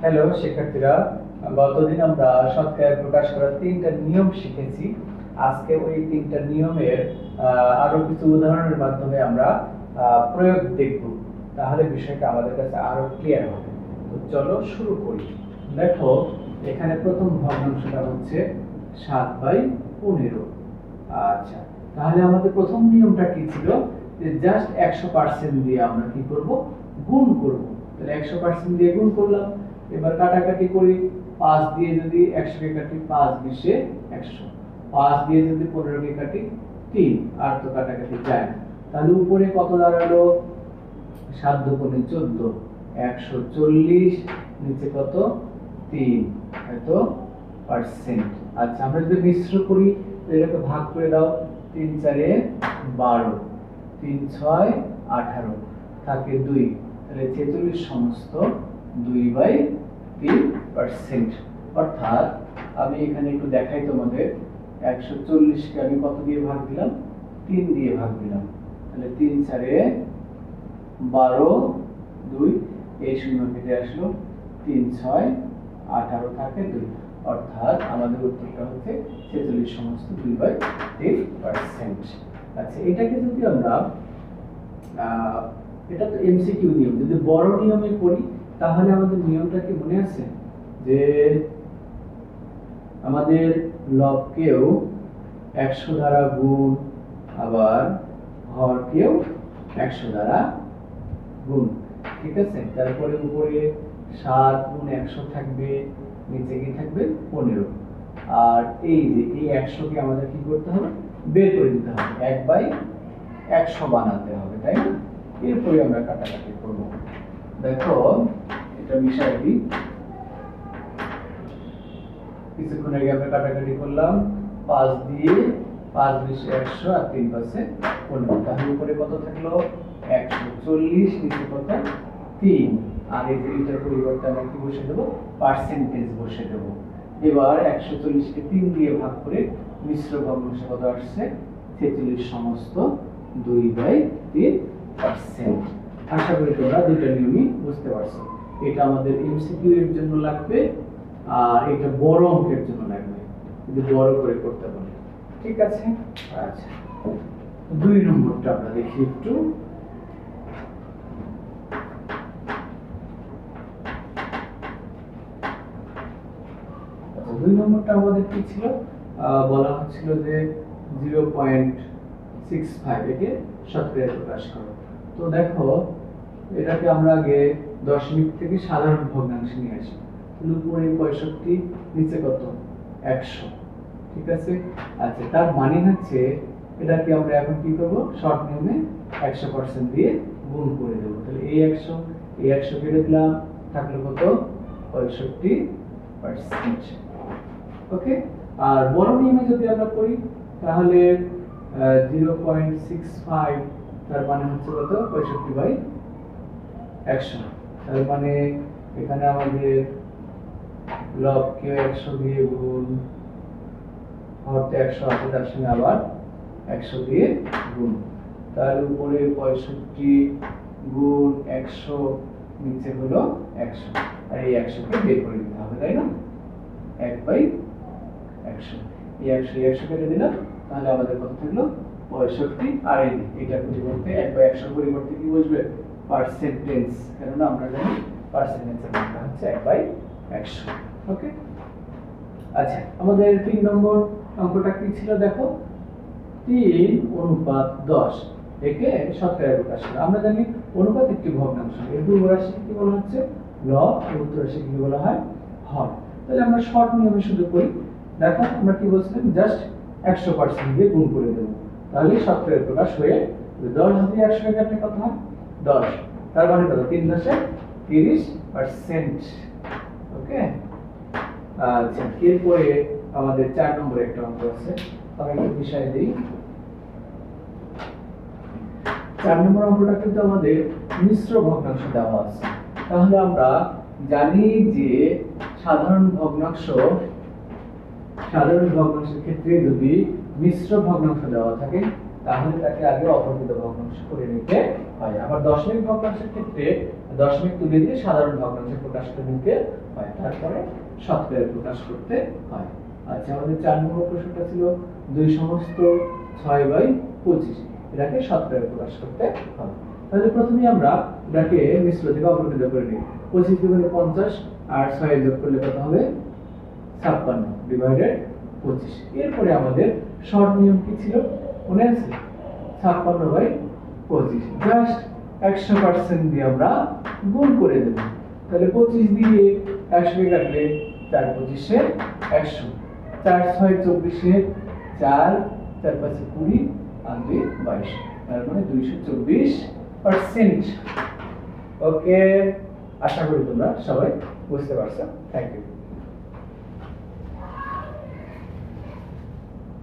Hello শিক্ষার্থীরা, গতদিন আমরা শতকরা প্রকাশ করার তিনটা নিয়ম শিখেছি। আজকে ওই তিনটা নিয়মের আরো কিছু উদাহরণের মাধ্যমে আমরা প্রয়োগ দেখব, তাহলে বিষয়টা আমাদের কাছে আরো ক্লিয়ার হবে। তো চলো শুরু করি। দেখো, এখানে প্রথম ভগ্নাংশটা হচ্ছে 7/15। আচ্ছা, তাহলে আমাদের প্রথম নিয়মটা কি ছিল? যে জাস্ট 100% দিয়ে আমরা কি করব? গুণ করব। তাহলে 100% দিয়ে গুণ করলাম। এবার কাটাকাটি করি। 5 দিয়ে যদি 100 কে কাটি, 5 20 100। 5 দিয়ে যদি 15 কে কাটি 3, আর তো কাটাকাটি যায় না। তাহলে উপরে কত দাঁড়ালো? 7 দুগুণে 14, 140। নিচে কত? 3, এত পার্সেন্ট। আচ্ছা, আমরা যদি মিশ্র করি, এটাকে ভাগ করে দাও। 3 4 12, 3 6 18, থাকে 2। তাহলে 46 সমস্ত 2/3%। অর্থাৎ আমি এখানে একটু দেখাই তোমাদের। 140 কে আমি কত দিয়ে ভাগ দিলাম? 3 দিয়ে ভাগ দিলাম। তাহলে 3 4 12, 2, এই শূন্য কেটে আসলো। 3 6 18, থাকে 2। অর্থাৎ আমাদের উত্তরটা হচ্ছে 46 সমস্ত 2/3%। আচ্ছা, এটাকে যদি আমরা এটা তো এমসিকিউ নিয়ম, যদি বড় নিয়মে করি তাহলে আমাদের নিয়মটা কি মনে আছে? যে আমাদের লবকেও 100 দ্বারা গুণ, আবার হরকেও 100 দ্বারা গুণ। ঠিক আছে, তারপরে উপরে 7 গুণ 100 থাকবে, নিচে কি থাকবে? 15। আর এই যে এই 100 কে আমাদের কি করতে হবে? বের করে দিতে হবে, 1/100 বানাতে হবে, তাই না? এরপরে আমরা কাটাকাটি করব। দেখো, এটা মিশাই দিই। কিছুক্ষণ আগে আমরা কাটাকাটি করলাম। 5 দিয়ে 5 20 100, আর 3 পাশে 15। তাহলে উপরে কত থাকলো? 140। নিচে কত? 3। আর এই যে এটার পরিবর্তে আমরা কি বসে দেব? পার্সেন্টেজ বসে দেব। এবার 140 কে 3 দিয়ে ভাগ করে মিশ্র ভগ্নাংশ কত আসছে? 46 সমস্ত 2/3%। আশা করি তোমরা দুটো নিয়মই বুঝতে পারছো। এটা আমাদের এমসিকিউ এর জন্য লাগবে, আর এটা বড় অঙ্কের জন্য লাগবে, যদি বড় করে করতে বলে। ঠিক আছে? আচ্ছা, 2 নম্বরটা আমরা দেখি একটু। আচ্ছা, 2 নম্বরটা আমাদের কি ছিল? বলা হচ্ছিল যে 0.65 একে শতকরা প্রকাশ করো। তো দেখো, এটাকে আমরা আগে দশমিক থেকে সাধারণ ভগ্নাংশে নিয়ে আসি। উপরে 65, নিচে কত? 100। ঠিক আছে? আচ্ছা, তার মানে হচ্ছে এটাকে আমরা এখন কি করব? শর্ট নিয়মে 100% দিয়ে গুণ করে দেব। তাহলে এই 100 কেটে দিলাম, থাকলো কত? 65%। ওকে। আর বড় নিয়মে যদি আমরা করি তাহলে 0.65, তার মানে হচ্ছে কত? 65/100। তার মানে এখানে আমাদের লবকে 100 দিয়ে গুণ, হরতে 100 আছে, তার সঙ্গে আবার 100 দিয়ে গুণ। তাহলে উপরে 65 গুণ 100, নিচে হলো 100। আর এই 100 কে বের করে দিতে হবে, তাই না? 1/100। এই 100 কেটে দিলাম, তাহলে আমাদের কত থাকলো? 65। আর এটার পরিবর্তে 1/100 পরিবর্তে কি বসবে? পার্সেন্টেজ, কারণ আমরা জানি পার্সেন্টেজের মানটা হচ্ছে 1/100। ওকে। আচ্ছা, আমাদের 3 নম্বর অঙ্কটা কি ছিল? দেখো, 3:10 একে শতকরা প্রকাশ করা। আমরা জানি অনুপাত একটি ভগ্নাংশ, এর পূর্ব রাশি কি বলা হচ্ছে? লব, আর উত্তর রাশি কি বলা হয়? হর। তাহলে আমরা শর্ট নিয়মে শুরু করি। দেখো, আমরা কি বলছিলাম? জাস্ট 100% দিয়ে গুণ করে দেব, তাহলে শতকরা প্রকাশ হয়ে 10 দিয়ে 100 কে কাটলে কত হয়? 10। তার মানে কত? 3 10 30%। ওকে। আচ্ছা, এরপরে আমাদের 4 নম্বরে একটা অঙ্ক আছে, আমি একটু বিষয় দিই। 4 নম্বর অঙ্কটা কিন্তু আমাদের মিশ্র ভগ্নাংশ দেওয়া আছে। তাহলে আমরা জানি যে সাধারণ ভগ্নাংশের ক্ষেত্রে যদি মিশ্র ভগ্নাংশ দেওয়া থাকে তাহলে তাকে আগে অপরকৃত ভগ্নাংশ করে নিতে হয়। আবার দশমিক ভগ্নাংশের ক্ষেত্রে দশমিক তুলে দিয়ে সাধারণ ভগ্নাংশে প্রকাশ করে নিতে হয়, তারপরে শতকরায় প্রকাশ করতে হয়। আচ্ছা, আমাদের 4 নম্বর প্রশ্নটা ছিল 2 সমস্ত 6/25 এটাকে শতকরায় প্রকাশ করতে হয়। তাহলে প্রথমে আমরা এটাকে মিশ্র থেকে অপরকৃত করে নিই। 25 দুগুণে 50 আর 6 যোগ করলে কত হবে? 56 ডিভাইডেড 25। এরপরে আমাদের শর্ট নিয়ম কি ছিল মনে আছে? 56/25 জাস্ট 100% দিয়ে আমরা গুণ করে দেব। তাহলে 25 দিয়ে 100 কে কাটলে 4 25 এ 100, 4 6 24 এ 4 4 5 20 আর 2 22, তার মানে 224%। ওকে, আশা করি তোমরা সবাই বুঝতে পারছো। Thank you.